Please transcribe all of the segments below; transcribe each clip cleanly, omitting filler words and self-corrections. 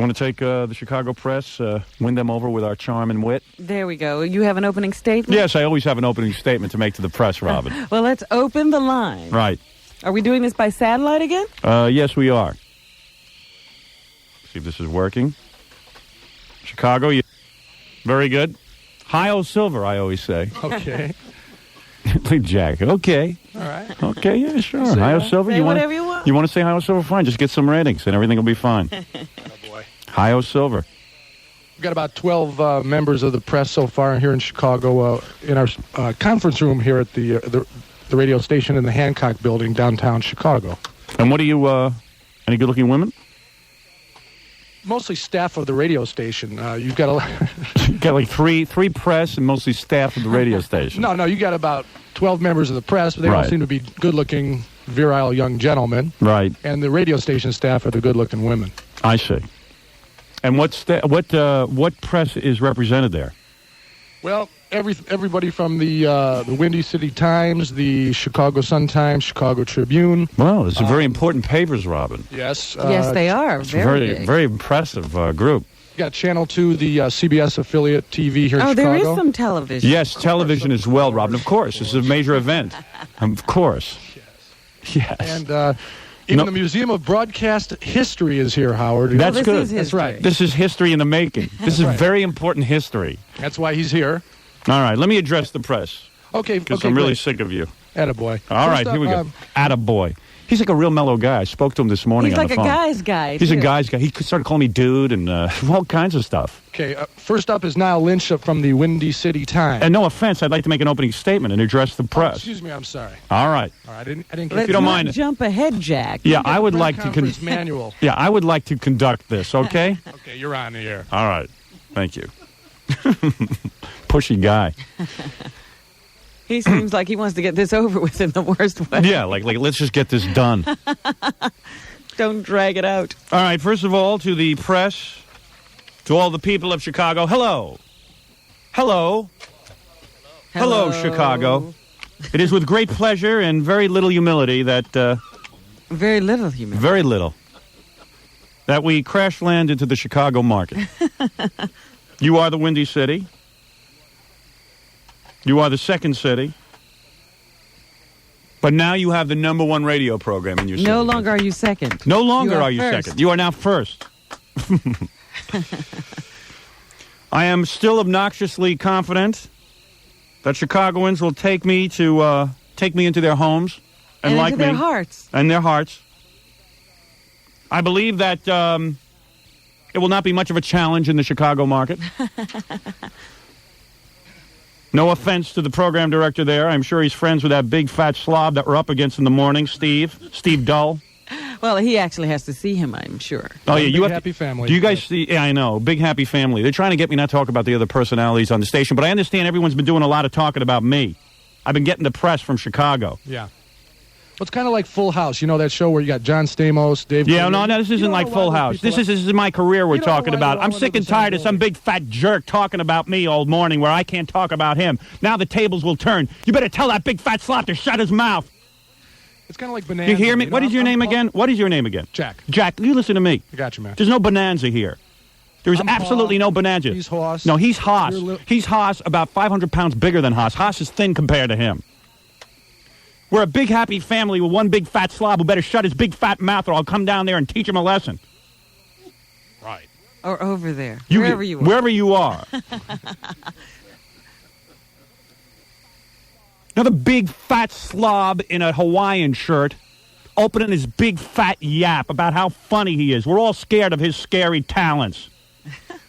You want to take the Chicago press, win them over with our charm and wit? There we go. You have an opening statement? Yes, I always have an opening statement to make to the press, Robin. Well, let's open the line. Right. Are we doing this by satellite again? Yes, we are. See if this is working. Chicago, very good. Hi-O Silver, I always say. Okay. Please, Jack. Okay. All right. Okay, yeah, sure. Hi-O Silver. Say whatever you want. You want to say Hi-O Silver? Fine. Just get some ratings, and everything will be fine. Oh, boy. Hi-O Silver. We've got about 12 members of the press so far here in Chicago in our conference room here at the radio station in the Hancock Building, downtown Chicago. And what are you, any good-looking women? Mostly staff of the radio station. You've got You got like three press and mostly staff of the radio station. No, you got about 12 members of the press, but they all seem to be good-looking, virile young gentlemen. Right. And the radio station staff are the good-looking women. I see. And what press is represented there? Well, everybody from the Windy City Times, the Chicago Sun-Times, Chicago Tribune. Well, it's a very important papers, Robin. Yes. Yes, they are. It's very impressive group. You got Channel 2, the CBS affiliate TV here in Chicago. Oh, there is some television. Yes, television as well, Robin. Of course. This is a major event. Of course. Yes. And even the Museum of Broadcast History is here, Howard. That's good. That's right. This is history in the making. This is very important history. That's why he's here. All right, let me address the press. Okay, because I'm really sick of you. Attaboy. All right, here we go. Attaboy. He's like a real mellow guy. I spoke to him this morning on the phone. He's like a guy's guy, He's a guy's guy. He started calling me dude and all kinds of stuff. Okay, first up is Niall Lynch from the Windy City Times. And no offense, I'd like to make an opening statement and address the press. Excuse me, I'm sorry. All right. I didn't get Let's if you don't mind. jump ahead, Jack. Yeah, I would like to manual. Yeah, I would like to conduct this, okay? Okay, you're on the air. All right. Thank you. Pushy guy. He seems like he wants to get this over with in the worst way. Yeah, like let's just get this done. Don't drag it out. All right, first of all, to the press, to all the people of Chicago, hello. Hello. Hello, Chicago. It is with great pleasure and very little humility that... very little humility. Very little. That we crash land into the Chicago market. You are the Windy City. You are the second city. But now you have the #1 radio program in your city. No longer are you second. No longer are you second. You are now first. I am still obnoxiously confident that Chicagoans will take me into their homes and like me. Into their hearts. And their hearts. I believe that it will not be much of a challenge in the Chicago market. No offense to the program director there. I'm sure he's friends with that big fat slob that we're up against in the morning, Steve Dull. Well, he actually has to see him, I'm sure. Oh, yeah. You happy family. Do you guys see? Yeah, I know. Big happy family. They're trying to get me not to talk about the other personalities on the station, but I understand everyone's been doing a lot of talking about me. I've been getting the press from Chicago. Yeah. Well, it's kind of like Full House. You know that show where you got John Stamos, Dave... Yeah, no, this isn't like Full House. This is my career we're talking about. I'm sick and tired of some big fat jerk talking about me all morning where I can't talk about him. Now the tables will turn. You better tell that big fat slop to shut his mouth. It's kind of like Bonanza. You hear me? What is your name again? What is your name again? Jack. Jack, you listen to me. I got you, man. There's no Bonanza here. There's absolutely no Bonanza. He's Hoss. No, he's Hoss. He's Hoss, about 500 pounds bigger than Hoss. Hoss is thin compared to him. We're a big, happy family with one big fat slob who better shut his big fat mouth or I'll come down there and teach him a lesson. Right. Or over there. Wherever you are. Wherever you are. Another big fat slob in a Hawaiian shirt opening his big fat yap about how funny he is. We're all scared of his scary talents. Did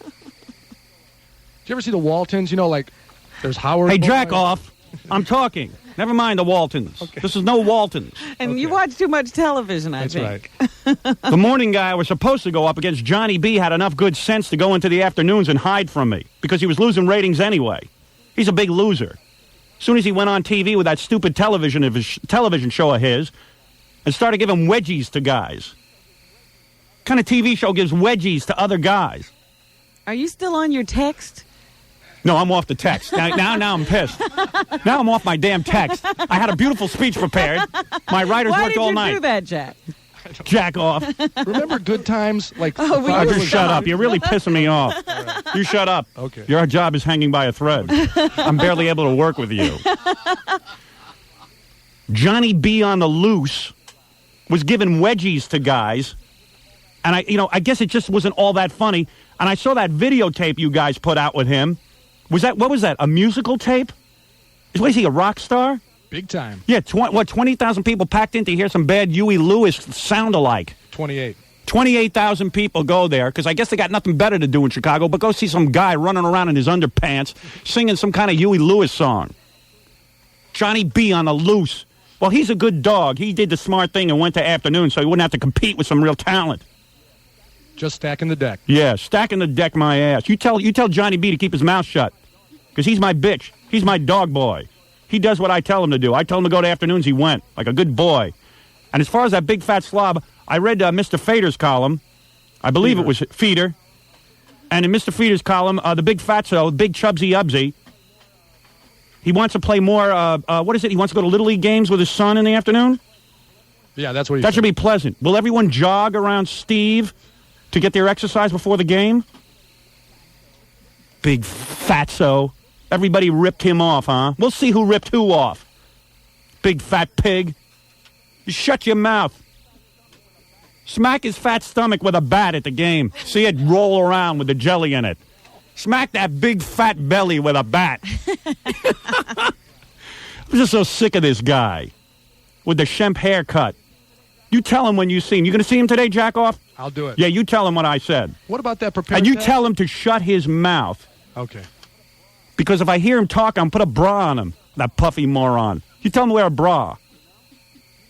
you ever see the Waltons? You know, like, there's Howard... Hey, jack off. I'm talking. Never mind the Waltons. Okay. This is no Waltons. And you watch too much television, I think. That's right. The morning guy I was supposed to go up against, Johnny B, had enough good sense to go into the afternoons and hide from me because he was losing ratings anyway. He's a big loser. As soon as he went on TV with that stupid television show of his and started giving wedgies to guys. What kind of TV show gives wedgies to other guys? Are you still on your text? No, I'm off the text. Now I'm pissed. Now I'm off my damn text. I had a beautiful speech prepared. My writers worked all night. Why did you do that, Jack? Jack off. Remember good times? Like, Oh, Oh, just shut up. You're really pissing me off. You shut up. Okay. Your job is hanging by a thread. I'm barely able to work with you. Johnny B on the loose was giving wedgies to guys. And I guess it just wasn't all that funny. And I saw that videotape you guys put out with him. What was that? A musical tape? What is he, a rock star? Big time. Yeah, 20,000 people packed in to hear some bad Huey Lewis sound alike. 28. 28,000 people go there because I guess they got nothing better to do in Chicago but go see some guy running around in his underpants singing some kind of Huey Lewis song. Johnny B on the loose. Well, he's a good dog. He did the smart thing and went to afternoon so he wouldn't have to compete with some real talent. Just stacking the deck. Yeah, stacking the deck my ass. You tell Johnny B to keep his mouth shut because he's my bitch. He's my dog boy. He does what I tell him to do. I tell him to go to afternoons. He went like a good boy. And as far as that big fat slob, I read Mr. Fader's column. I believe it was Feeder. And in Mr. Feeder's column, the big fatso, big chubsy ubsy, he wants to play more, what is it? He wants to go to Little League games with his son in the afternoon? Yeah, that's what he That said. should be pleasant. Will everyone jog around Steve to get their exercise before the game? Big fatso. Everybody ripped him off, huh? We'll see who ripped who off. Big fat pig. You shut your mouth. Smack his fat stomach with a bat at the game. See it roll around with the jelly in it. Smack that big fat belly with a bat. I'm just so sick of this guy with the Shemp haircut. You tell him when you see him. You going to see him today, jack off? I'll do it. Yeah, you tell him what I said. What about that prepared And you test? tell him to shut his mouth. Okay. Because if I hear him talk, I'm put a bra on him. That puffy moron. You tell him to wear a bra.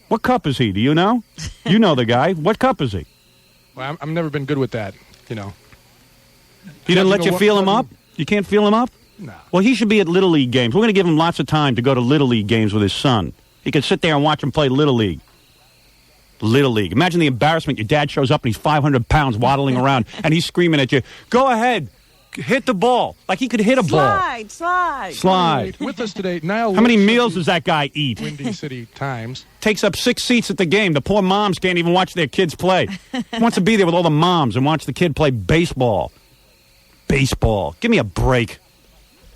What cup is he? Do you know? You know the guy. What cup is he? Well, I've never been good with that, you know. He didn't You let know you what- feel him up? You can't feel him up? No. Well, he should be at Little League games. We're going to give him lots of time to go to Little League games with his son. He can sit there and watch him play Little League. Little League. Imagine the embarrassment. Your dad shows up and he's 500 pounds waddling around and he's screaming at you, go ahead, hit the ball. Like he could hit a ball. Slide. With us today, Niall. How many Lewis of meals the does that guy eat? Windy City Times. Takes up 6 seats at the game. The poor moms can't even watch their kids play. Wants to be there with all the moms and watch the kid play baseball. Baseball. Give me a break.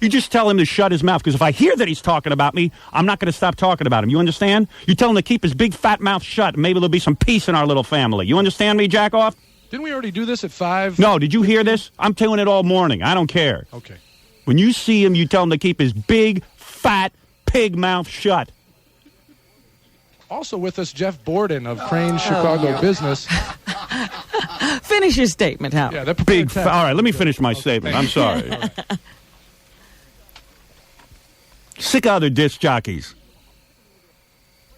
You just tell him to shut his mouth, because if I hear that he's talking about me, I'm not going to stop talking about him. You understand? You tell him to keep his big fat mouth shut, and maybe there'll be some peace in our little family. You understand me, jack off? Didn't we already do this at 5? No, did you hear this? I'm doing it all morning. I don't care. Okay. When you see him, you tell him to keep his big, fat, pig mouth shut. Also with us, Jeff Borden of Crane Chicago Business. Finish your statement, Hal. Yeah, that Big fat. All right, let me finish my statement. I'm sorry. Sick of other disc jockeys.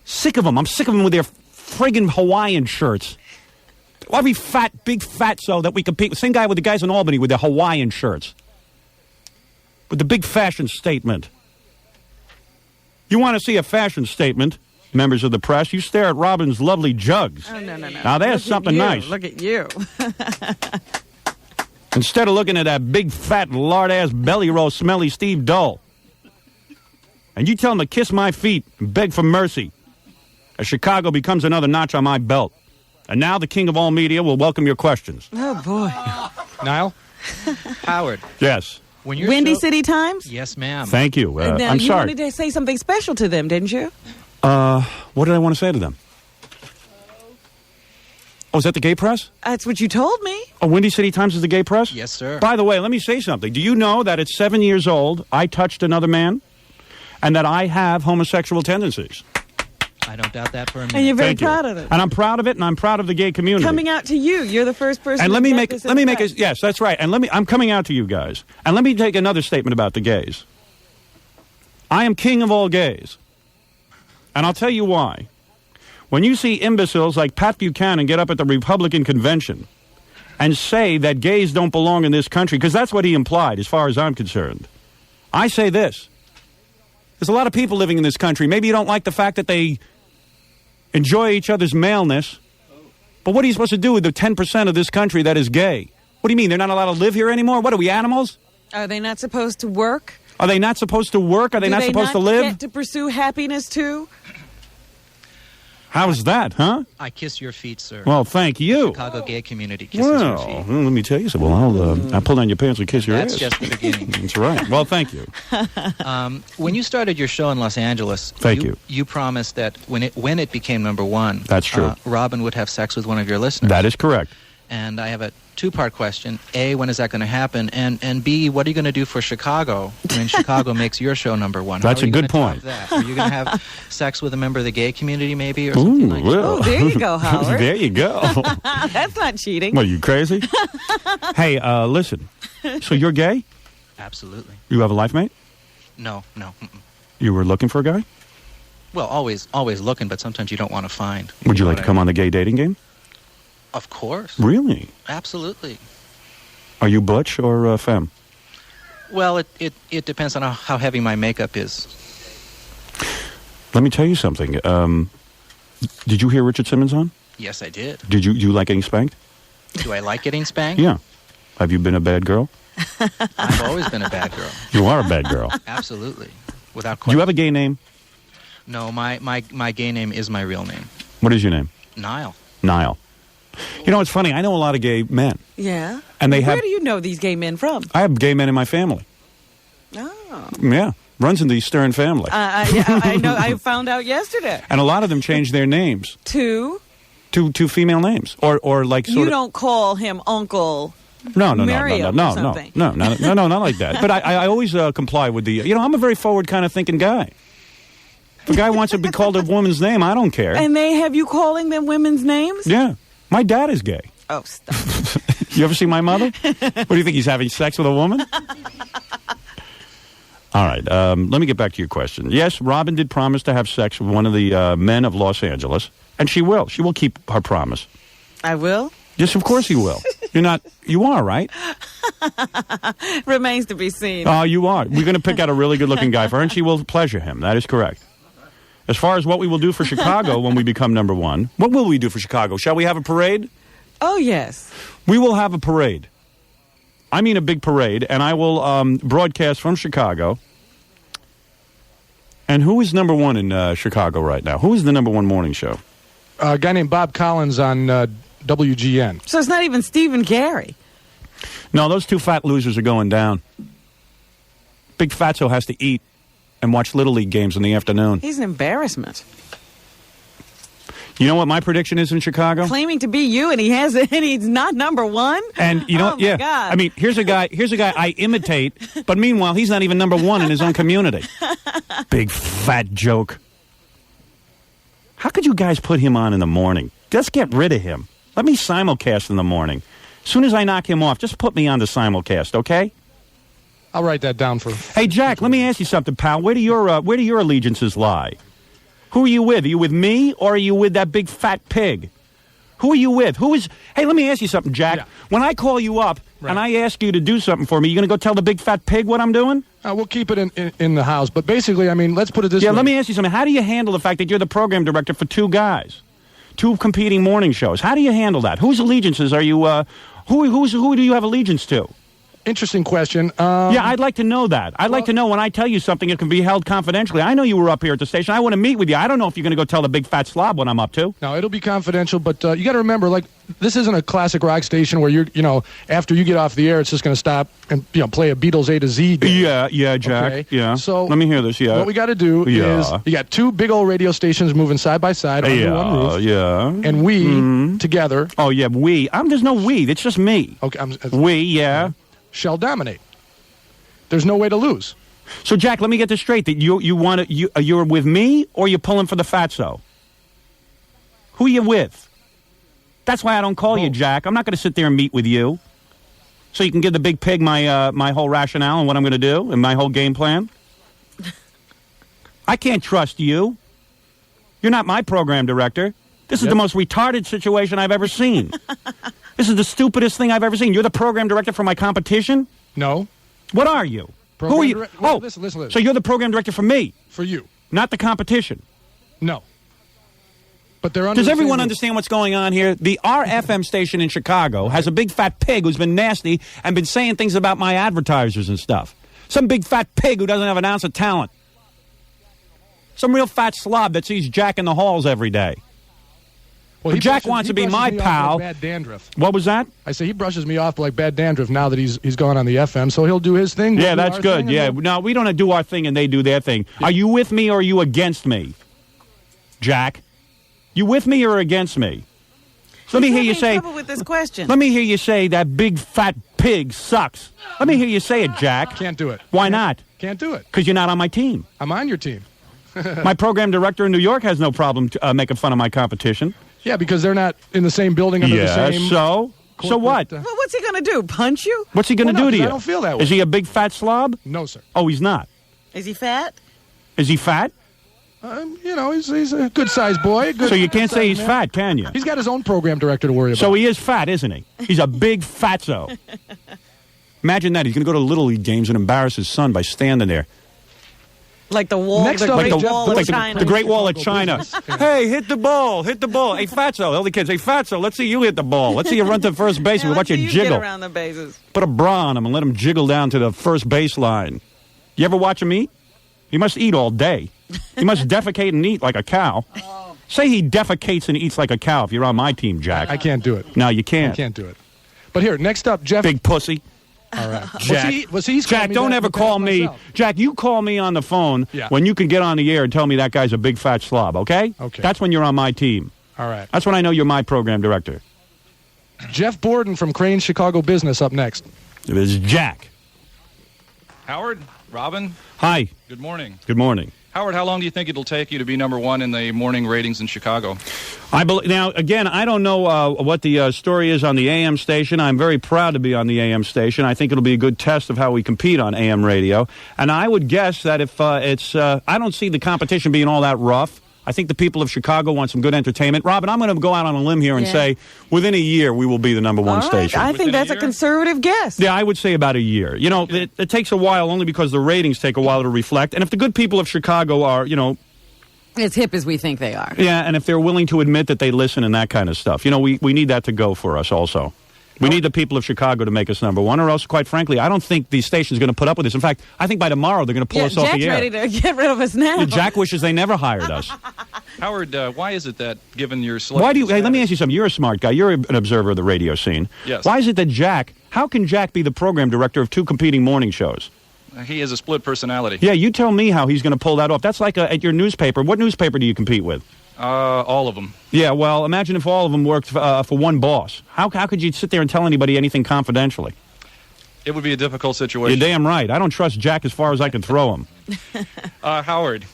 Sick of them. I'm sick of them with their friggin' Hawaiian shirts. Every fat, big fatso that we compete with. Same guy with the guys in Albany with their Hawaiian shirts. With the big fashion statement. You want to see a fashion statement, members of the press, you stare at Robin's lovely jugs. Oh, no. Now, there's something nice. Look at you. Instead of looking at that big, fat, lard-ass, belly roll, smelly Steve Dole. And you tell him to kiss my feet and beg for mercy as Chicago becomes another notch on my belt. And now the king of all media will welcome your questions. Oh, boy. Niall? Howard. Yes. When your Windy show- City Times? Yes, ma'am. Thank you. Now, I'm you sorry. wanted to say something special to them, didn't you? What did I want to say to them? Oh, is that the gay press? That's what you told me. Oh, Windy City Times is the gay press? Yes, sir. By the way, let me say something. Do you know that at 7 years old, I touched another man? And that I have homosexual tendencies? I don't doubt that for a minute. And you're very Thank you. proud of it. And I'm proud of it, and I'm proud of the gay community. Coming out to you. You're the first person And to let me get make this let me in make the a press. yes, that's right. And I'm coming out to you guys. And let me take another statement about the gays. I am king of all gays. And I'll tell you why. When you see imbeciles like Pat Buchanan get up at the Republican convention and say that gays don't belong in this country, because that's what he implied as far as I'm concerned. I say this. There's a lot of people living in this country. Maybe you don't like the fact that they enjoy each other's maleness. But what are you supposed to do with the 10% of this country that is gay? What do you mean? They're not allowed to live here anymore? What are we, animals? Are they not supposed to work? Are they not supposed to work? Are they not supposed to live? Get to pursue happiness too? How's that, huh? I kiss your feet, sir. Well, thank you. Chicago gay community kisses your Well, feet. let me tell you something. Well, I'll pull down your pants and kiss your That's ass. just the beginning. That's right. Well, thank you. When you started your show in Los Angeles, Thank you. You promised that when it became number one, That's true. Robin would have sex with one of your listeners. That is correct. And I have a two-part question. A, when is that going to happen? And B, what are you going to do for Chicago when Chicago makes your show number one? That's How are a you good gonna point. top that? Are you going to have sex with a member of the gay community, maybe, or something like that? Well. Oh, there you go, Howard. There you go. That's not cheating. What, you crazy? Hey, listen. So you're gay? Absolutely. You have a life mate? No. Mm-mm. You were looking for a guy? Well, always looking, but sometimes you don't want to find. Would you know like what to I come mean? on the gay dating game? Of course. Really? Absolutely. Are you butch or femme? Well, it depends on how heavy my makeup is. Let me tell you something. Did you hear Richard Simmons on? Yes, I did. Do you like getting spanked? Do I like getting spanked? Yeah. Have you been a bad girl? I've always been a bad girl. You are a bad girl. Absolutely. Without Do question. you have a gay name? No, my gay name is my real name. What is your name? Niall. Niall. You know, it's funny. I know a lot of gay men. Yeah. And they Where have... do you know these gay men from? I have gay men in my family. Oh. Yeah. Runs in the Stern family. I know. I found out yesterday. And a lot of them changed their names To to female names. Or like sort you of... don't call him Uncle. No, Miriam or something. not like that. But I always comply with the... You know, I'm a very forward kind of thinking guy. If a guy wants to be called a woman's name, I don't care. And they have you calling them women's names? Yeah. My dad is gay. Oh, stop. You ever see my mother? What do you think? He's having sex with a woman? All right. Let me get back to your question. Yes, Robin did promise to have sex with one of the men of Los Angeles. And she will. She will keep her promise. I will. Yes, of course you will. You're not... You are, right? Remains to be seen. Oh, you are. We're going to pick out a really good-looking guy for her, and she will pleasure him. That is correct. As far as what we will do for Chicago when we become number one, what will we do for Chicago? Shall we have a parade? Oh, yes. We will have a parade. I mean a big parade, and I will broadcast from Chicago. And who is number one in Chicago right now? Who is the number one morning show? A guy named Bob Collins on WGN. So it's not even Stephen Gary. No, those two fat losers are going down. Big Fatso has to eat and watch Little League games in the afternoon. He's an embarrassment. You know what my prediction is in Chicago? Claiming to be you, and he's not number one. And you know, oh my God. I mean, here's a guy I imitate, but meanwhile, he's not even number one in his own community. Big fat joke. How could you guys put him on in the morning? Just get rid of him. Let me simulcast in the morning. As soon as I knock him off, just put me on the simulcast, okay? I'll write that down for... Hey, Jack, let me ask you something, pal. Where do your allegiances lie? Who are you with? Are you with me, or are you with that big fat pig? Who are you with? Hey, let me ask you something, Jack. Yeah. When I call you up and I ask you to do something for me, you going to go tell the big fat pig what I'm doing? We'll keep it in the house. But basically, I mean, let's put it this way. Yeah, let me ask you something. How do you handle the fact that you're the program director for two guys? Two competing morning shows. How do you handle that? Whose allegiances are you, who do you have allegiance to? Interesting question. Yeah, I'd like to know that. I'd like to know when I tell you something, it can be held confidentially. I know you were up here at the station. I want to meet with you. I don't know if you're going to go tell the big fat slob what I'm up to. No, it'll be confidential, but you got to remember, like, this isn't a classic rock station where after you get off the air, it's just going to stop and play a Beatles A to Z game. Yeah, Jack. Okay? Yeah. So let me hear this. Yeah. What we got to do is you got two big old radio stations moving side by side under one roof. Yeah. And we together. Oh yeah, we. There's no we. It's just me. Okay. We. Yeah. Shall dominate. There's no way to lose. So Jack, let me get this straight. That you're with me, or you're pulling for the fatso? Who are you with? That's why I don't call you, Jack. I'm not going to sit there and meet with you. So you can give the big pig my whole rationale and what I'm going to do and my whole game plan. I can't trust you. You're not my program director. This is the most retarded situation I've ever seen. This is the stupidest thing I've ever seen. You're the program director for my competition? No. What are you? Program Who are you? direct- Oh, listen. so you're the program director for me, For you. not the competition. No. But they're under Does the everyone same roof. understand what's going on here? The RFM station in Chicago has a big fat pig who's been nasty and been saying things about my advertisers and stuff. Some big fat pig who doesn't have an ounce of talent. Some real fat slob that sees Jack in the halls every day. Well, But Jack wants to be my pal. Bad dandruff. What was that? I say he brushes me off like bad dandruff now that he's gone on the FM, so he'll do his thing. Yeah, we'll do that's our good. thing, Yeah, and no, we don't do our thing and they do their thing. Are you with me or are you against me, Jack? You with me or against me? So let me hear you say. Trouble with this question. Let me hear you say that big fat pig sucks. Let me hear you say it, Jack. Can't do it. Why not? Can't do it. Because you're not on my team. I'm on your team. My program director in New York has no problem making fun of my competition. Yeah, because they're not in the same building under the same. So what? Well, what's he going to do? Punch you? What's he going to Well, no, do to 'cause you? I don't feel that way. Is he a big fat slob? No, sir. Oh, he's not. Is he fat? Is he fat? He's a good-sized boy. So you can't say he's man. fat, can you? He's got his own program director to worry about. So he is fat, isn't he? He's a big fatso. Imagine that. He's going to go to Little League games and embarrass his son by standing there. Like the wall, Next the up, Great like the- Wall like of China. the Great Wall of Chicago China. Hey, hit the ball. Hit the ball. Hey, fatso. All the kids, hey, fatso, let's see you hit the ball. Let's see you run to first base and Yeah, we'll watch let's you see jiggle. Get around the bases. Put a bra on him and let him jiggle down to the first baseline. You ever watch him eat? He must eat all day. He must defecate and eat like a cow. Say he defecates and eats like a cow if you're on my team, Jack. I can't do it. No, you can't. I can't do it. But here, next up, Jeff. Big pussy. All right. Jack, He's Jack, don't ever call me. Jack, you call me on the phone Yeah. when you can get on the air and tell me that guy's a big fat slob, okay? Okay. That's when you're on my team. All right. That's when I know you're my program director. Jeff Borden from Crane's Chicago Business up next. It is Jack. Howard, Robin, Hi. good morning. Good morning. Howard, how long do you think it'll take you to be number one in the morning ratings in Chicago? Now, again, I don't know what the story is on the AM station. I'm very proud to be on the AM station. I think it'll be a good test of how we compete on AM radio. And I would guess that if I don't see the competition being all that rough. I think the people of Chicago want some good entertainment. Robin, I'm going to go out on a limb here and say within a year we will be the number one All right. station. I think Within a that's a year? conservative guess. Yeah, I would say about a year. You know, it takes a while only because the ratings take a while to reflect. And if the good people of Chicago are, As hip as we think they are. yeah, and if they're willing to admit that they listen and that kind of stuff, we need that to go for us also. We need the people of Chicago to make us number one, or else, quite frankly, I don't think the station's going to put up with this. In fact, I think by tomorrow they're going to pull us off Jack's the air. ready to get rid of us now. Jack wishes they never hired us. Howard, why is it that, given your Why do you? Hey, let me ask you something. You're a smart guy. You're an observer of the radio scene. Yes. Why is it that Jack? How can Jack be the program director of two competing morning shows? He has a split personality. Yeah, you tell me how he's going to pull that off. That's like at your newspaper. What newspaper do you compete with? All of them. Yeah, well, imagine if all of them worked for one boss. How could you sit there and tell anybody anything confidentially? It would be a difficult You're situation. damn right. I don't trust Jack as far as I can throw him. Howard,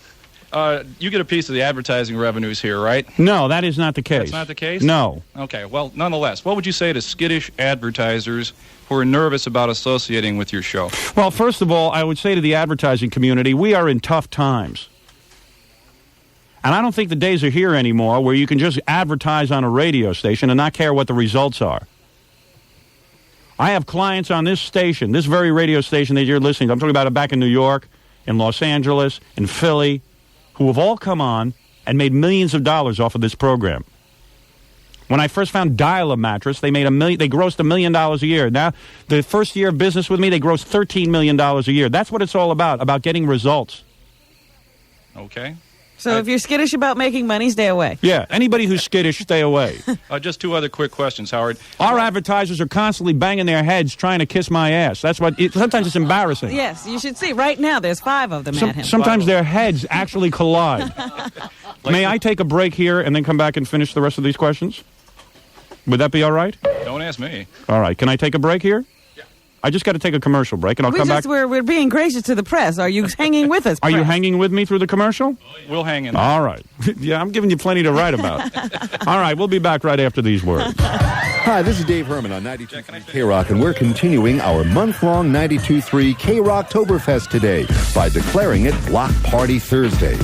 you get a piece of the advertising revenues here, right? No, that is not the case. That's not the case? No. Okay, well, nonetheless, what would you say to skittish advertisers who are nervous about associating with your show? Well, first of all, I would say to the advertising community, we are in tough times. And I don't think the days are here anymore where you can just advertise on a radio station and not care what the results are. I have clients on this station, this very radio station that you're listening to. I'm talking about it back in New York, in Los Angeles, in Philly, who have all come on and made millions of dollars off of this program. When I first found Dial a Mattress, they grossed $1 million a year. Now, the first year of business with me, they grossed $13 million a year. That's what it's all about getting results. Okay. So if you're skittish about making money, stay away. Yeah, anybody who's skittish, stay away. Just two other quick questions, Howard. Our advertisers are constantly banging their heads trying to kiss my ass. That's sometimes it's embarrassing. Yes, you should see. Right now, there's 5 of them at him. Sometimes their heads actually collide. May I take a break here and then come back and finish the rest of these questions? Would that be all right? Don't ask me. All right. Can I take a break here? Yeah. I just got to take a commercial break, and I'll come back. We're being gracious to the press. Are you hanging with us, Are you press? hanging with me through the commercial? We'll hang in. All right. Yeah, I'm giving you plenty to write about. All right. We'll be back right after these words. Hi, this is Dave Herman on 92.3 K-Rock, and we're continuing our month-long 92.3 K-Rocktoberfest today by declaring it Block Party Thursday.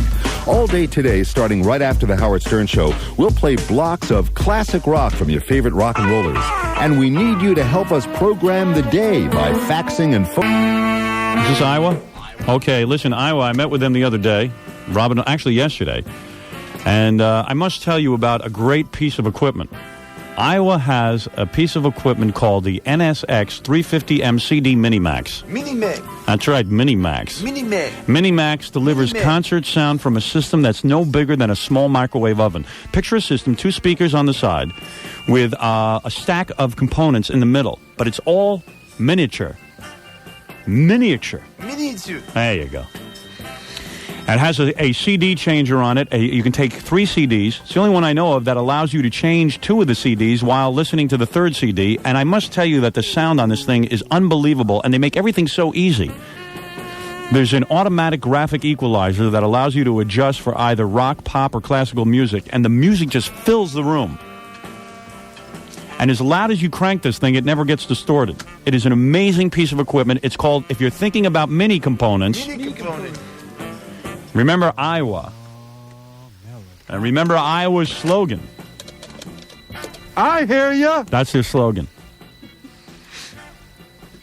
All day today, starting right after the Howard Stern Show, we'll play blocks of classic rock from your favorite rock and rollers. And we need you to help us program the day by faxing and phone. Is this Iowa? Okay, listen, Iowa, I met with them the other day, Robin, actually yesterday, and I must tell you about a great piece of equipment. Iowa has a piece of equipment called the NSX 350M CD Minimax. Mini-Mac. That's right, Minimax. Mini-Mac. Minimax delivers Minimac. concert sound from a system that's no bigger than a small microwave oven. Picture a system, 2 speakers on the side, with a stack of components in the middle, but it's all miniature. Miniature. Miniature. There you go. It has a CD changer on it. You can take 3 CDs. It's the only one I know of that allows you to change 2 of the CDs while listening to the 3rd CD. And I must tell you that the sound on this thing is unbelievable, and they make everything so easy. There's an automatic graphic equalizer that allows you to adjust for either rock, pop, or classical music, and the music just fills the room. And as loud as you crank this thing, it never gets distorted. It is an amazing piece of equipment. It's called, if you're thinking about mini components, remember Iowa. And remember Iowa's slogan. I hear ya. That's their slogan.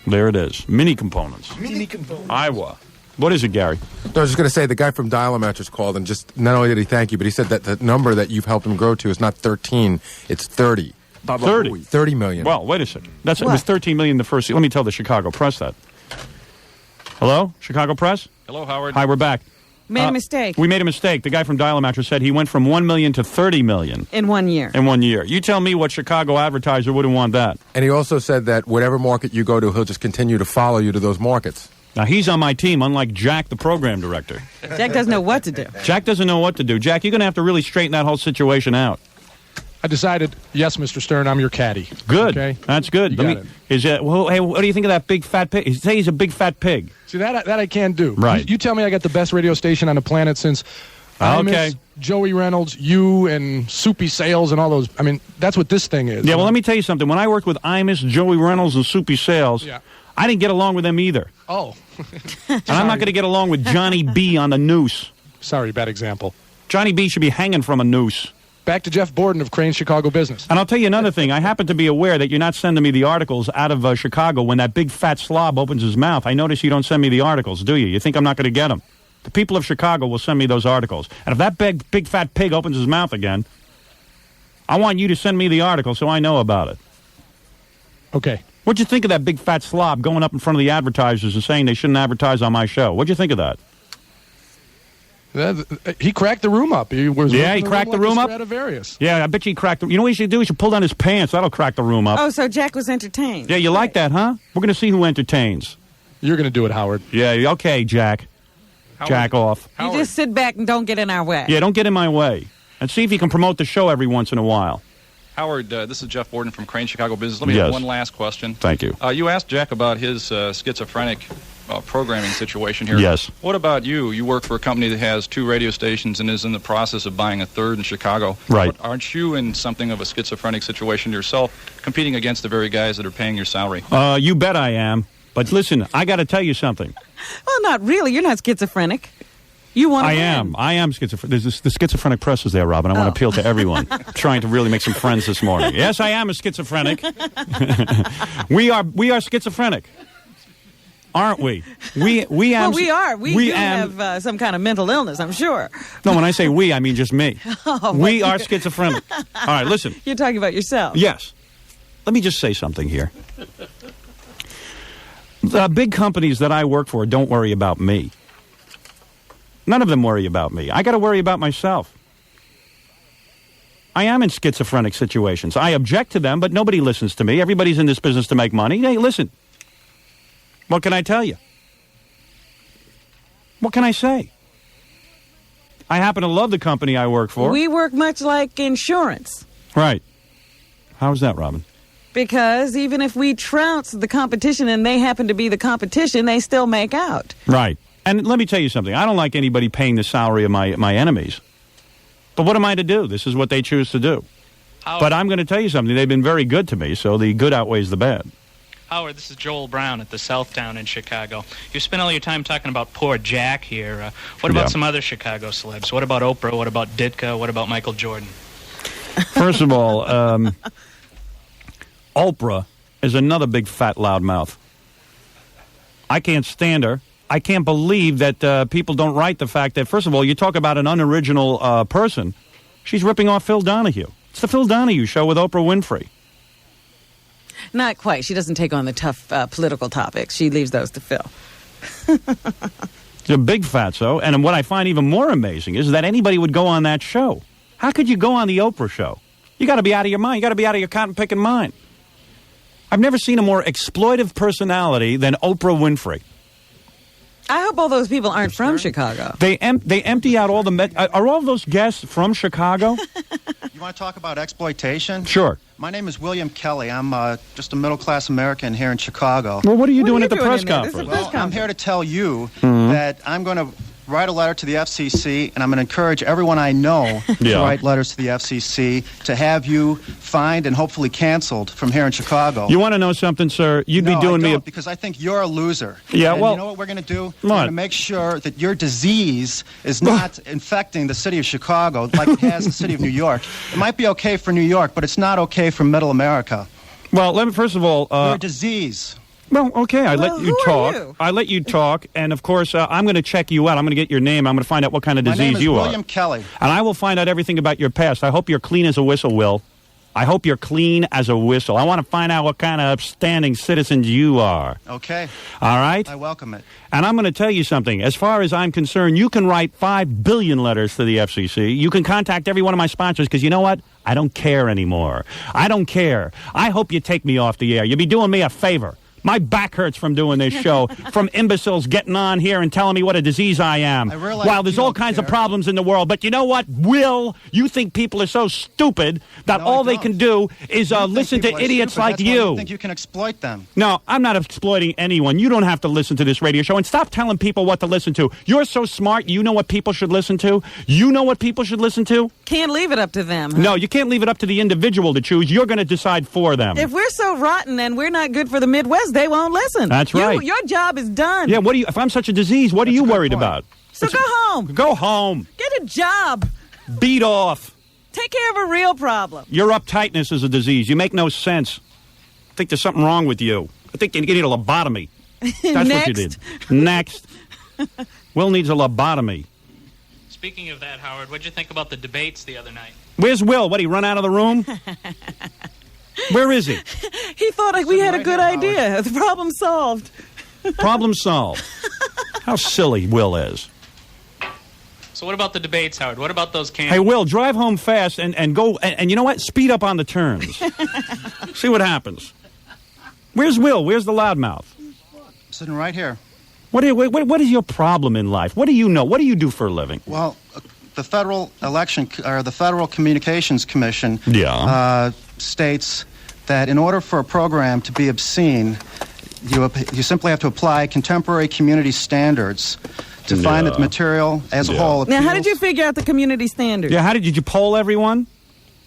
There it is. Mini components. Mini components. Iowa. What is it, Gary? No, I was just going to say, the guy from Dial-O-Mattress called, and just not only did he thank you, but he said that the number that you've helped him grow to is not 13, it's 30. 30. 30 million. Well, wait a second. It was 13 million the first. Let me tell the Chicago Press that. Hello? Chicago Press? Hello, Howard. Hi, we're back. Made a mistake We made a mistake. The guy from Dial-O-Mattress said he went from 1 million to 30 million in 1 year. in 1 year. You tell me what Chicago advertiser wouldn't want that. And he also said that whatever market you go to, he'll just continue to follow you to those markets. Now, he's on my team, unlike Jack, the program director. Jack doesn't know what to do. Jack doesn't know what to do. Jack, you're going to have to really straighten that whole situation out. I decided, yes, Mr. Stern, I'm your caddy. Good. Okay? That's good. You got it. Well, hey, what do you think of that big fat pig? Say he's a big fat pig. See, that I can't do. Right. You tell me I got the best radio station on the planet since Okay. Imus, Joey Reynolds, you, and Soupy Sales and all those. I mean, that's what this thing is. Yeah, well, let me tell you something. When I worked with Imus, Joey Reynolds, and Soupy Sales, Yeah. I didn't get along with them either. Oh. And I'm not going to get along with Johnny B on the noose. Sorry, bad example. Johnny B should be hanging from a noose. Back to Jeff Borden of Crane Chicago Business. And I'll tell you another thing. I happen to be aware that you're not sending me the articles out of Chicago when that big fat slob opens his mouth. I notice you don't send me the articles, do you? You think I'm not going to get them? The people of Chicago will send me those articles. And if that big fat pig opens his mouth again, I want you to send me the article so I know about it. Okay. What'd you think of that big fat slob going up in front of the advertisers and saying they shouldn't advertise on my show? What'd you think of that? He cracked the room up. He was Yeah, he cracked the room up? Stradivarius. Yeah, I bet you he cracked the... You know what he should do? He should pull down his pants. That'll crack the room up. Oh, so Jack was entertained. Yeah, you like that, huh? We're going to see who entertains. You're going to do it, Howard. Yeah, okay, Jack. Howard. Jack off. You just sit back and don't get in our way. Yeah, don't get in my way. And see if you can promote the show every once in a while. Howard, this is Jeff Borden from Crane Chicago Business. Let me Yes. have one last question. Thank you. You asked Jack about his schizophrenic programming situation here. Yes. What about you? You work for a company that has 2 radio stations and is in the process of buying a 3rd in Chicago. Right. But aren't you in something of a schizophrenic situation yourself, competing against the very guys that are paying your salary? You bet I am. But listen, I got to tell you something. Well, not really. You're not schizophrenic. You want to win. I am schizophrenic. The schizophrenic press is there, Robin. I want to appeal to everyone. I'm trying to really make some friends this morning. Yes, I am a schizophrenic. We are schizophrenic. Aren't we? We am. Well, we are. We have some kind of mental illness, I'm sure. No, when I say we, I mean just me. We are schizophrenic. All right, listen. You're talking about yourself. Yes. Let me just say something here. The big companies that I work for don't worry about me. None of them worry about me. I got to worry about myself. I am in schizophrenic situations. I object to them, but nobody listens to me. Everybody's in this business to make money. Hey, listen. What can I tell you? What can I say? I happen to love the company I work for. We work much like insurance. Right. How's that, Robin? Because even if we trounce the competition and they happen to be the competition, they still make out. Right. And let me tell you something. I don't like anybody paying the salary of my enemies. But what am I to do? This is what they choose to do. Howard, But I'm going to tell you something. They've been very good to me, so the good outweighs the bad. Howard, this is Joel Brown at the Southtown in Chicago. You spent all your time talking about poor Jack here. What about some other Chicago celebs? What about Oprah? What about Ditka? What about Michael Jordan? First of all, Oprah is another big fat loudmouth. I can't stand her. I can't believe that people don't write the fact that, first of all, you talk about an unoriginal person. She's ripping off Phil Donahue. It's the Phil Donahue Show with Oprah Winfrey. Not quite. She doesn't take on the tough political topics. She leaves those to Phil. It's a big fatso. And what I find even more amazing is that anybody would go on that show. How could you go on the Oprah Show? You got to be out of your mind. You got to be out of your cotton-picking mind. I've never seen a more exploitive personality than Oprah Winfrey. I hope all those people aren't from Chicago. They empty out all the... Are all those guests from Chicago? You want to talk about exploitation? Sure. My name is William Kelly. I'm just a middle-class American here in Chicago. Well, what are you doing at the press conference? Well, I'm here to tell you that I'm going to write a letter to the FCC, and I'm going to encourage everyone I know to write letters to the FCC to have you fined and hopefully canceled from here in Chicago. You want to know something, sir? You'd be doing me because I think you're a loser. Yeah, and well, you know what we're going to do? We're going to make sure that your disease is not infecting the city of Chicago like it has the city of New York. It might be okay for New York, but it's not okay for Middle America. Well, let me first of all, you're a disease. Well, okay, I let you talk. I let you talk, and of course, I'm going to check you out. I'm going to get your name. I'm going to find out what kind of disease you are. My name is William Kelly. And I will find out everything about your past. I hope you're clean as a whistle, Will. I hope you're clean as a whistle. I want to find out what kind of upstanding citizens you are. Okay. All right? I welcome it. And I'm going to tell you something. As far as I'm concerned, you can write 5 billion letters to the FCC. You can contact every one of my sponsors, because you know what? I don't care anymore. I don't care. I hope you take me off the air. You'll be doing me a favor. My back hurts from doing this show, from imbeciles getting on here and telling me what a disease I am. Wow, there's all kinds of problems in the world. But you know what, Will? You think people are so stupid that all they can do is listen to idiots like you. You think you can exploit them? No, I'm not exploiting anyone. You don't have to listen to this radio show. And stop telling people what to listen to. You're so smart, you know what people should listen to? You know what people should listen to? Can't leave it up to them. Huh? No, you can't leave it up to the individual to choose. You're going to decide for them. If we're so rotten and we're not good for the Midwest, they won't listen. That's right. Your job is done. Yeah, if I'm such a disease, what are you worried about? So go home. Go home. Get a job. Beat off. Take care of a real problem. Your uptightness is a disease. You make no sense. I think there's something wrong with you. I think you need a lobotomy. That's what you did. Next. Will needs a lobotomy. Speaking of that, Howard, what'd you think about the debates the other night? Where's Will? What, he run out of the room? Where is he? He thought we had a good idea. The problem solved. Problem solved. How silly Will is. So what about the debates, Howard? What about those candidates? Hey, Will, drive home fast and go, and you know what? Speed up on the turns. See what happens. Where's Will? Where's the loudmouth? Sitting right here. What is your problem in life? What do you know? What do you do for a living? Well, the Federal Communications Commission states that in order for a program to be obscene, you simply have to apply contemporary community standards to find that the material as a whole appeals. Now, how did you figure out the community standards? Yeah, did you poll everyone?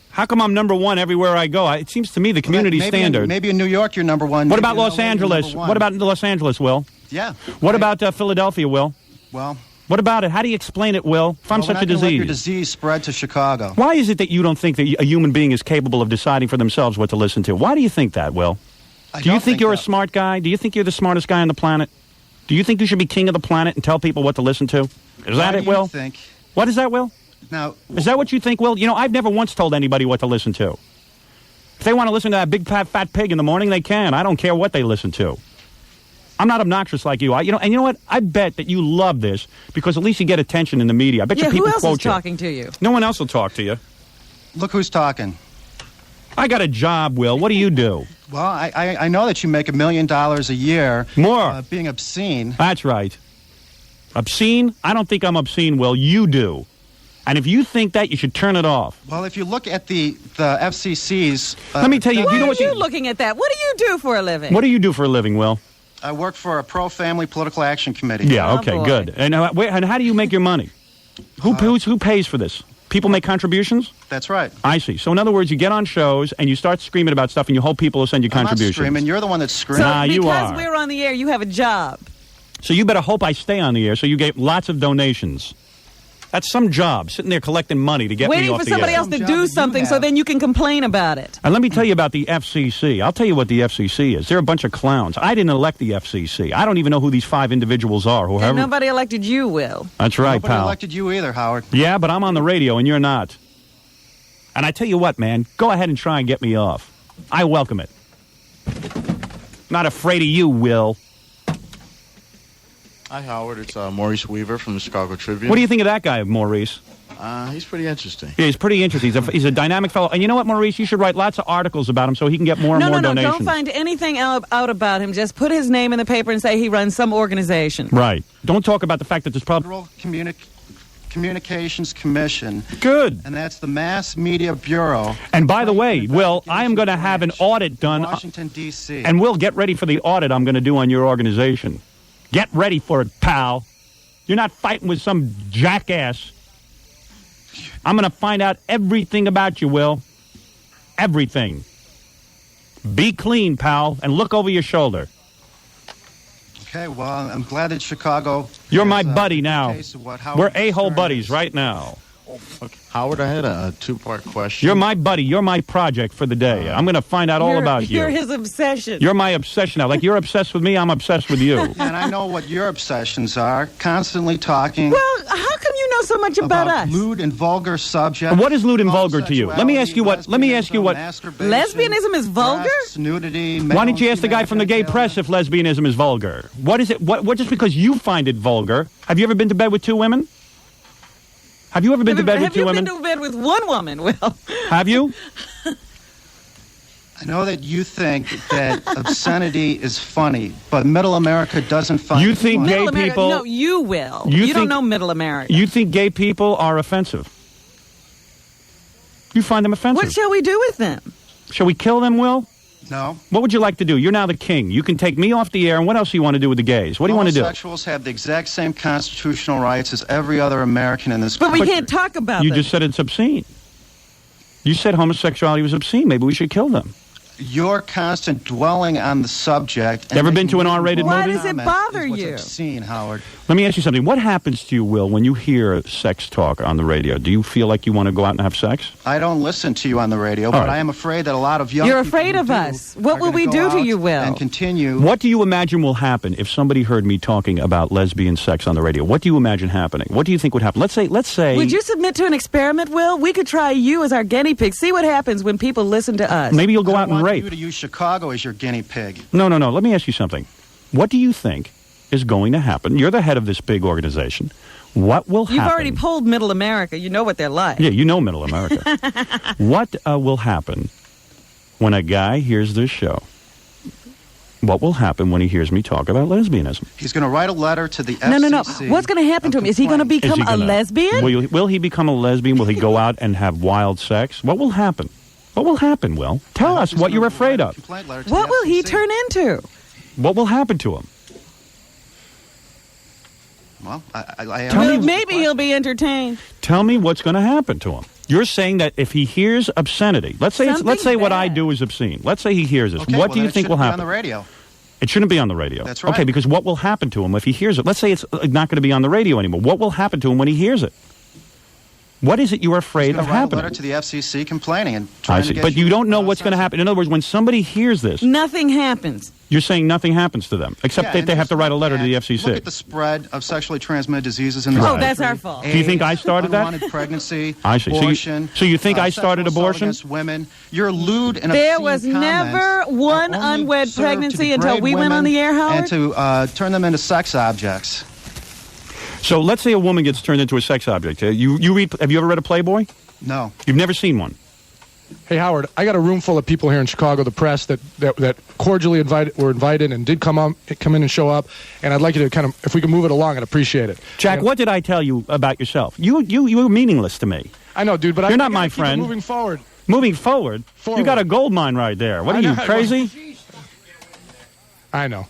How come I'm number one everywhere I go? It seems to me the community standard. Maybe in New York you're number one. What about Los Angeles? What about Los Angeles, Will? Yeah. What about Philadelphia, Will? Well... What about it? How do you explain it, Will? If I'm such a disease. Let your disease spread to Chicago. Why is it that you don't think that a human being is capable of deciding for themselves what to listen to? Why do you think that, Will? Do you think you're a smart guy? Do you think you're the smartest guy on the planet? Do you think you should be king of the planet and tell people what to listen to? Is that it, Will? What is that, Will? Now, is that what you think, Will? You know, I've never once told anybody what to listen to. If they want to listen to that big fat pig in the morning, they can. I don't care what they listen to. I'm not obnoxious like you. And you know what? I bet that you love this because at least you get attention in the media. I bet you people who else quote is talking to you? No one else will talk to you. Look who's talking. I got a job, Will. What do you do? Well, I know that you make $1 million a year. More. Being obscene. That's right. Obscene? I don't think I'm obscene, Will. You do. And if you think that, you should turn it off. Well, if you look at the FCC's... Let me tell you... Why you know are you looking at that? What do you do for a living? What do you do for a living, Will? I work for a pro-family political action committee. Yeah, okay, good. And how do you make your money? Who pays for this? People make contributions? That's right. I see. So in other words, you get on shows and you start screaming about stuff and you hope people will send you contributions. I'm not screaming. You're the one that's screaming. So nah, you are. because we're on the air, you have a job. So you better hope I stay on the air so you get lots of donations. That's some job, sitting there collecting money to get me off the air. Waiting for somebody else to do something so then you can complain about it. And let me tell you about the FCC. I'll tell you what the FCC is. They're a bunch of clowns. I didn't elect the FCC. I don't even know who these 5 individuals are. And nobody elected you, Will. That's right, Nobody pal. elected you either, Howard. Yeah, but I'm on the radio and you're not. And I tell you what, man, go ahead and try and get me off. I welcome it. Not afraid of you, Will. Hi, Howard. It's Maurice Weaver from the Chicago Tribune. What do you think of that guy, Maurice? He's pretty interesting. Yeah, he's pretty interesting. He's a dynamic fellow. And you know what, Maurice? You should write lots of articles about him so he can get more and more donations. No, don't find anything out about him. Just put his name in the paper and say he runs some organization. Right. Don't talk about the fact that there's probably... Federal Communications Commission. Good. And that's the Mass Media Bureau. And by the way, Will, I am going to have an audit done. Washington, D.C. And Will, get ready for the audit I'm going to do on your organization. Get ready for it, pal. You're not fighting with some jackass. I'm going to find out everything about you, Will. Everything. Be clean, pal, and look over your shoulder. Okay, well, I'm glad that Chicago... You're my buddy now. We're a-hole Stern buddies is. right now. Okay. Howard, I had a two-part question. You're my buddy. You're my project for the day. I'm going to find out all about you. You're his obsession. You're my obsession now. Like you're obsessed with me, I'm obsessed with you. And I know what your obsessions are. Constantly talking... Well, how come you know so much about us? Lewd and vulgar subjects. What is lewd and vulgar to you? Let me ask you what. Lesbianism is vulgar? Nudity. Why didn't you ask the guy from the gay press if lesbianism is vulgar? What is it? What just because you find it vulgar? Have you ever been to bed with two women? Have you ever been to bed with two women? Have you been to bed with one woman, Will? Have you? I know that you think that obscenity is funny, but Middle America doesn't find You it think funny. gay people... No, you will. You don't know Middle America. You think gay people are offensive? You find them offensive. What shall we do with them? Shall we kill them, Will? No. What would you like to do? You're now the king. You can take me off the air, and what else do you want to do with the gays? What do you want to do? Homosexuals have the exact same constitutional rights as every other American in this country. But we can't talk about You them. just said it's obscene. You said homosexuality was obscene. Maybe we should kill them. Your constant dwelling on the subject... Ever been to an R-rated movie? Why does it bother is what's you? obscene, Howard. Let me ask you something. What happens to you, Will, when you hear sex talk on the radio? Do you feel like you want to go out and have sex? I don't listen to you on the radio, but right. I am afraid that a lot of young You're people afraid who of do us. What are will gonna we go do to out you, Will? And continue... What do you imagine will happen if somebody heard me talking about lesbian sex on the radio? What do you imagine happening? What do you think would happen? Let's say... Would you submit to an experiment, Will? We could try you as our guinea pig. See what happens when people listen to us. Maybe you'll go out and I want rape. you to use Chicago as your guinea pig. No. Let me ask you something. What do you think is going to happen? You're the head of this big organization. What will happen? You've already polled Middle America. You know what they're like. Yeah, you know Middle America. What will happen when a guy hears this show? What will happen when he hears me talk about lesbianism? He's going to write a letter to the FCC. No. What's going to happen to him? Is he going to become a lesbian? Will he become a lesbian? Will he go out and have wild sex? What will happen? What will happen, Will? Tell us what you're afraid of. What will he turn into? What will happen to him? Well, I maybe he'll be entertained. Tell me what's going to happen to him. You're saying that if he hears obscenity, let's say what I do is obscene. Let's say he hears this. Okay, what do you think will happen? On the radio. It shouldn't be on the radio. That's right. Okay, because what will happen to him if he hears it? Let's say it's not going to be on the radio anymore. What will happen to him when he hears it? What is it you're afraid of happening? Write a letter to the FCC complaining and I trying see. to get But you don't know what's going to happen. In other words, when somebody hears this, nothing happens. You're saying nothing happens to them, except that they have to write a letter to the FCC. Look at the spread of sexually transmitted diseases in the country. That's our fault. Do you think I started that? Unwanted pregnancy, I see. abortion. So you think I started abortion? Against women. You're lewd and there was never one unwed pregnancy until we went on the air, Howard. And to turn them into sex objects. So let's say a woman gets turned into a sex object. Have you ever read a Playboy? No. You've never seen one? Hey, Howard, I got a room full of people here in Chicago, the press, that cordially were invited and did come in and show up, and I'd like you to kind of, if we can move it along, I'd appreciate it. Jack, what did I tell you about yourself? You were meaningless to me. I know, dude, but you're not I my keep friend. Moving forward. Moving forward? You got a gold mine right there. What are you, crazy? I know.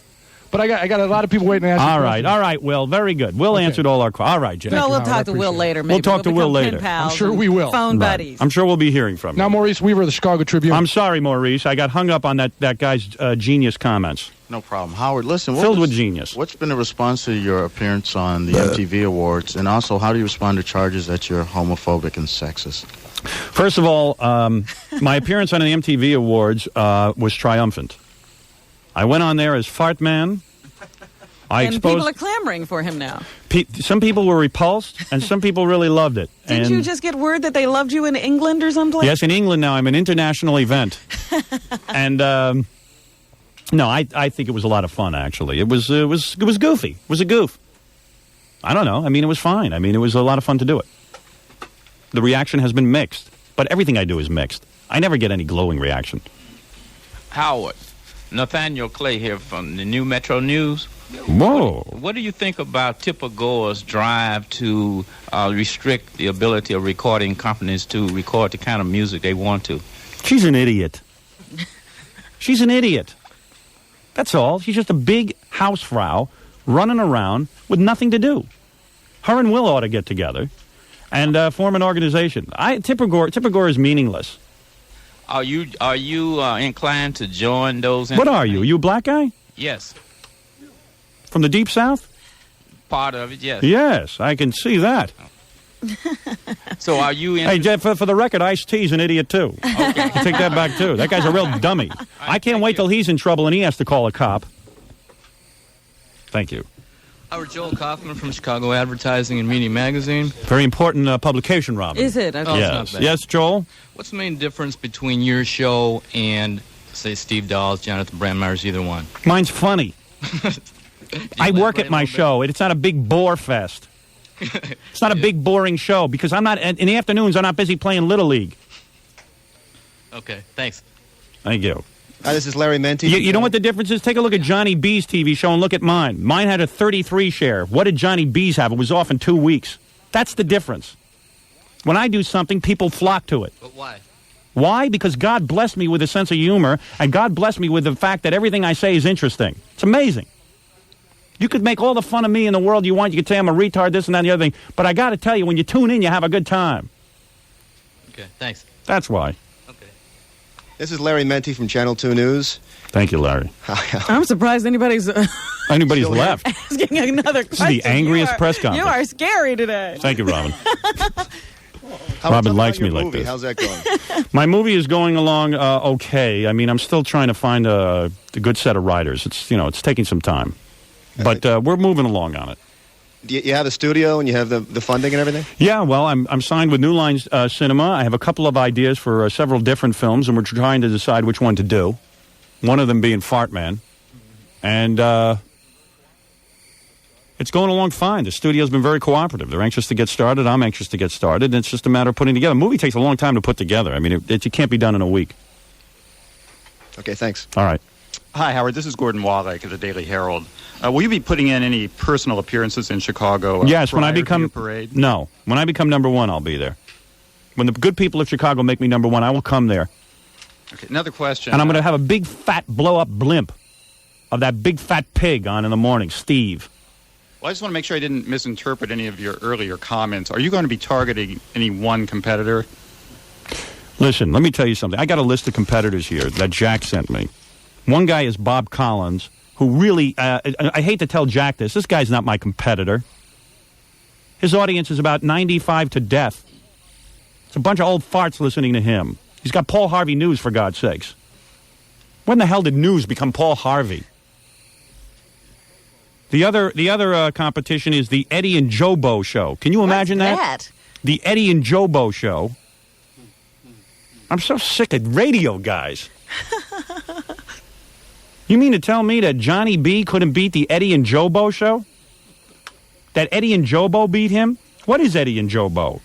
But I got a lot of people waiting to ask all right, Will. Very good. Will answered all our questions. All right, Jack. No, we'll talk to Will later. Maybe. We'll talk to Will later. I'm sure we will. Phone buddies. I'm sure we'll be hearing from you. Now, Maurice Weaver of the Chicago Tribune. I'm sorry, Maurice. I got hung up on that guy's genius comments. No problem. Howard, listen. Filled with genius. What's been the response to your appearance on the MTV Awards? And also, how do you respond to charges that you're homophobic and sexist? First of all, my appearance on the MTV Awards was triumphant. I went on there as Fart Man. And people are clamoring for him now. Some people were repulsed, and some people really loved it. Didn't you just get word that they loved you in England or someplace? Yes, in England now. I'm an international event. And, no, I think it was a lot of fun, actually. It was goofy. It was a goof. I don't know. I mean, it was fine. I mean, it was a lot of fun to do it. The reaction has been mixed, but everything I do is mixed. I never get any glowing reaction. Howard, Nathaniel Clay here from the New Metro News. Whoa. What do you think about tipper goers' drive to restrict the ability of recording companies to record the kind of music they want to? She's an idiot. She's an idiot. That's all. She's just a big housefrau running around with nothing to do. Her and Will ought to get together and form an organization. Tipper Gore is meaningless. Are you inclined to join those? What are you? You a black guy? Yes. From the Deep South? Part of it, yes. Yes, I can see that. So are you... Hey, Jeff, for the record, Ice-T's an idiot, too. Okay. I take that back, too. That guy's a real dummy. I can't wait till he's in trouble and he has to call a cop. Thank you. Howard, Joel Kaufman from Chicago Advertising and Media Magazine. Very important publication, Robin. Is it? Okay. Yes. Yes, Joel? What's the main difference between your show and, say, Steve Dahl's, Jonathan Brandmeier's, either one? Mine's funny. I work at my show. It's not a big bore fest. It's not a big, boring show because I'm not, in the afternoons, I'm not busy playing Little League. Okay, thanks. Thank you. This is Larry Menti. You know what the difference is? Take a look at Johnny B's TV show and look at mine. Mine had a 33 share. What did Johnny B's have? It was off in 2 weeks. That's the difference. When I do something, people flock to it. But why? Why? Because God blessed me with a sense of humor, and God blessed me with the fact that everything I say is interesting. It's amazing. You could make all the fun of me in the world you want. You could say I'm a retard, this and that and the other thing. But I got to tell you, when you tune in, you have a good time. Okay, thanks. That's why. Okay. This is Larry Menti from Channel 2 News. Thank you, Larry. I'm surprised anybody's left. Asking another question. This is the angriest press conference. You are scary today. Thank you, Robin. Robin likes me like this. How's that going? My movie is going along okay. I mean, I'm still trying to find a good set of writers. It's taking some time. But we're moving along on it. Do you have a studio and you have the funding and everything? Yeah, well, I'm signed with New Line Cinema. I have a couple of ideas for several different films, and we're trying to decide which one to do. One of them being Fart Man. And it's going along fine. The studio's been very cooperative. They're anxious to get started. I'm anxious to get started. And it's just a matter of putting together. A movie takes a long time to put together. I mean, it can't be done in a week. Okay, thanks. All right. Hi, Howard. This is Gordon Wallach of the Daily Herald. Will you be putting in any personal appearances in Chicago? Yes, when I become your parade? No, when I become number one, I'll be there. When the good people of Chicago make me number one, I will come there. Okay, another question. And I'm going to have a big fat blow up blimp of that big fat pig on in the morning, Steve. Well, I just want to make sure I didn't misinterpret any of your earlier comments. Are you going to be targeting any one competitor? Listen, let me tell you something. I got a list of competitors here that Jack sent me. One guy is Bob Collins, who really, I hate to tell Jack this. This guy's not my competitor. His audience is about 95 to death. It's a bunch of old farts listening to him. He's got Paul Harvey News, for God's sakes. When the hell did News become Paul Harvey? The other competition is the Eddie and Jobo show. Can you imagine that? The Eddie and Jobo show. I'm so sick of radio guys. You mean to tell me that Johnny B couldn't beat the Eddie and Jobo show? That Eddie and Jobo beat him? What is Eddie and Jobo?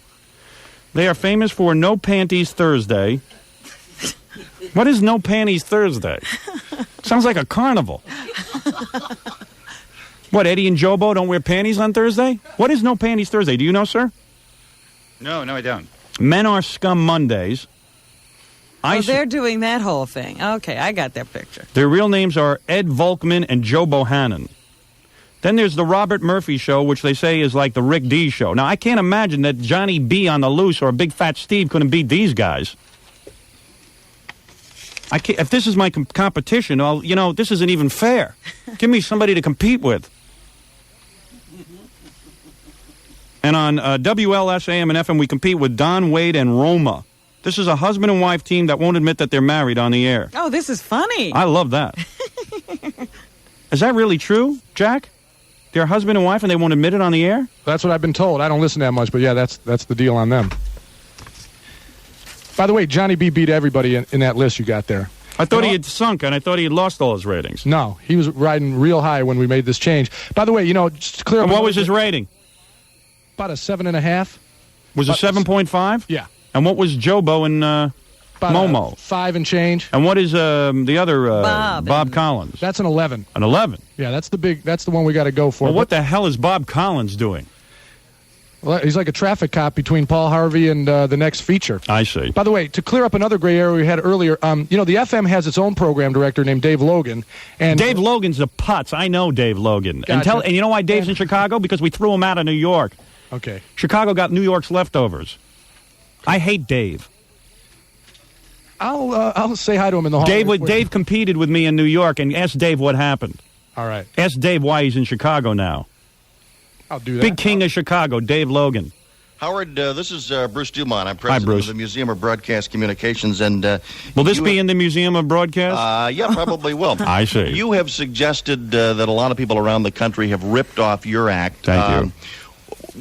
They are famous for No Panties Thursday. What is No Panties Thursday? Sounds like a carnival. What, Eddie and Jobo don't wear panties on Thursday? What is No Panties Thursday? Do you know, sir? No, I don't. Men Are Scum Mondays. They're doing that whole thing. Okay, I got that picture. Their real names are Ed Volkman and Joe Bohannon. Then there's the Robert Murphy Show, which they say is like the Rick D Show. Now, I can't imagine that Johnny B on the loose or Big Fat Steve couldn't beat these guys. If this is my competition, this isn't even fair. Give me somebody to compete with. And on WLS, AM, and FM, we compete with Don Wade and Roma. This is a husband and wife team that won't admit that they're married on the air. Oh, this is funny. I love that. Is that really true, Jack? They're husband and wife, and they won't admit it on the air? That's what I've been told. I don't listen that much, but yeah, that's the deal on them. By the way, Johnny B beat everybody in that list you got there. I thought he had sunk, and I thought he had lost all his ratings. No, he was riding real high when we made this change. By the way, just to clear up... And what was his rating? About a 7.5. Was it 7.5? Yeah. And what was Jobo and Momo? 5 and change. And what is the other Bob Collins? That's an 11. An 11? Yeah, that's the one we got to go for. Well, what the hell is Bob Collins doing? Well, he's like a traffic cop between Paul Harvey and the next feature. I see. By the way, to clear up another gray area we had earlier, the FM has its own program director named Dave Logan. And Dave Logan's a putz. I know Dave Logan. Gotcha. And you know why Dave's in Chicago? Because we threw him out of New York. Okay. Chicago got New York's leftovers. I hate Dave. I'll say hi to him in the hall. Dave competed with me in New York, and ask Dave what happened. All right. Ask Dave why he's in Chicago now. I'll do that. Big king of Chicago, Dave Logan. Howard, this is Bruce Dumont. I'm president of the Museum of Broadcast Communications. And will this be in the Museum of Broadcast? Yeah, probably will. I see. You have suggested that a lot of people around the country have ripped off your act. Thank you.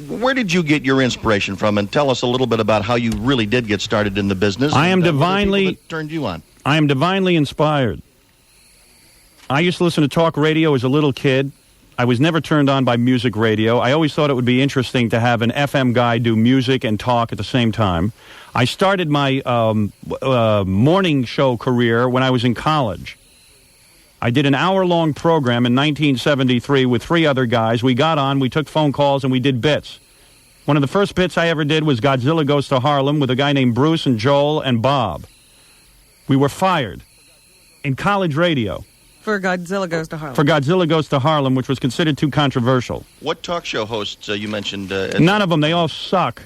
Where did you get your inspiration from? And tell us a little bit about how you really did get started in the business. I am divinely... What turned you on? I am divinely inspired. I used to listen to talk radio as a little kid. I was never turned on by music radio. I always thought it would be interesting to have an FM guy do music and talk at the same time. I started my morning show career when I was in college. I did an hour-long program in 1973 with 3 other guys. We got on, we took phone calls, and we did bits. One of the first bits I ever did was Godzilla Goes to Harlem with a guy named Bruce and Joel and Bob. We were fired in college radio. For Godzilla Goes to Harlem. For Godzilla Goes to Harlem, which was considered too controversial. What talk show hosts you mentioned? None of them. They all suck.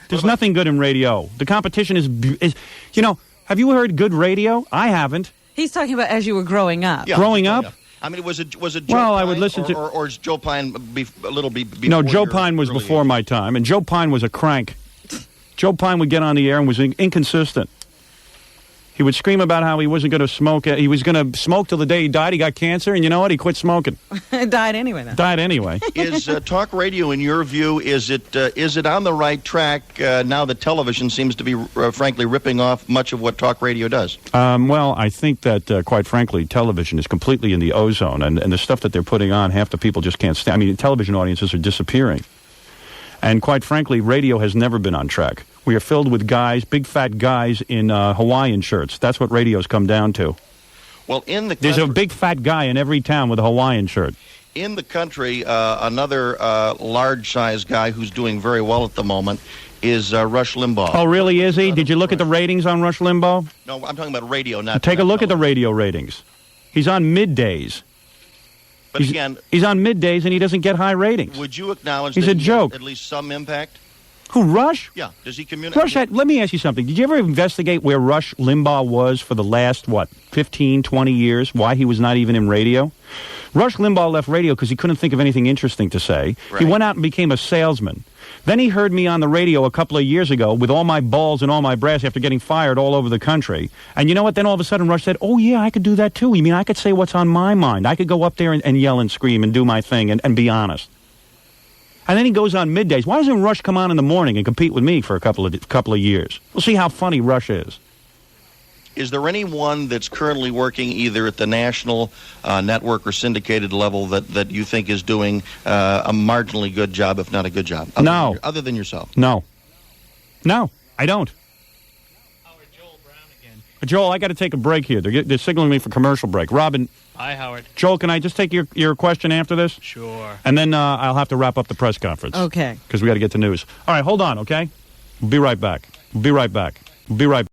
There's nothing good in radio. The competition is, have you heard good radio? I haven't. He's talking about as you were growing up. Yeah, growing up? Yeah. I mean, was it Joe well, Pine, I would listen to... Or is Joe Pine a little before? No, Joe Pine was before my time, and Joe Pine was a crank. Joe Pine would get on the air and was inconsistent. He would scream about how he wasn't going to smoke. He was going to smoke till the day he died. He got cancer, and you know what? He quit smoking. Died anyway, though. Died anyway. Is talk radio, in your view, is it on the right track now that television seems to be, frankly, ripping off much of what talk radio does? Well, I think that, quite frankly, television is completely in the ozone, and the stuff that they're putting on, half the people just can't stand. I mean, television audiences are disappearing. And quite frankly, radio has never been on track. We are filled with guys, big fat guys in Hawaiian shirts. That's what radio's come down to. Well, there's a big fat guy in every town with a Hawaiian shirt. In the country, another large-sized guy who's doing very well at the moment is Rush Limbaugh. Oh, really, is he? Did you look at the ratings on Rush Limbaugh? No, I'm talking about radio, not... Take a look at the radio ratings. He's on middays. But again... He's on middays, and he doesn't get high ratings. Would you acknowledge he's that a joke. Has at least some impact? Who, Rush? Yeah. Does he communicate? Rush let me ask you something. Did you ever investigate where Rush Limbaugh was for the last, 15, 20 years? Why he was not even in radio? Rush Limbaugh left radio because he couldn't think of anything interesting to say. Right. He went out and became a salesman. Then he heard me on the radio a couple of years ago with all my balls and all my brass after getting fired all over the country. And you know what? Then all of a sudden Rush said, oh, yeah, I could do that too. You mean I could say what's on my mind? I could go up there and yell and scream and do my thing and be honest. And then he goes on middays. Why doesn't Rush come on in the morning and compete with me for a couple of years? We'll see how funny Rush is. Is there anyone that's currently working either at the national network or syndicated level that you think is doing a marginally good job, if not a good job? Other than yourself? No. No, I don't. Joel, I got to take a break here. They're signaling me for commercial break. Robin. Hi, Howard. Joel, can I just take your question after this? Sure. And then I'll have to wrap up the press conference. Okay. Because we got to get to news. All right, hold on, okay? We'll be right back. We'll be right back. We'll be right back.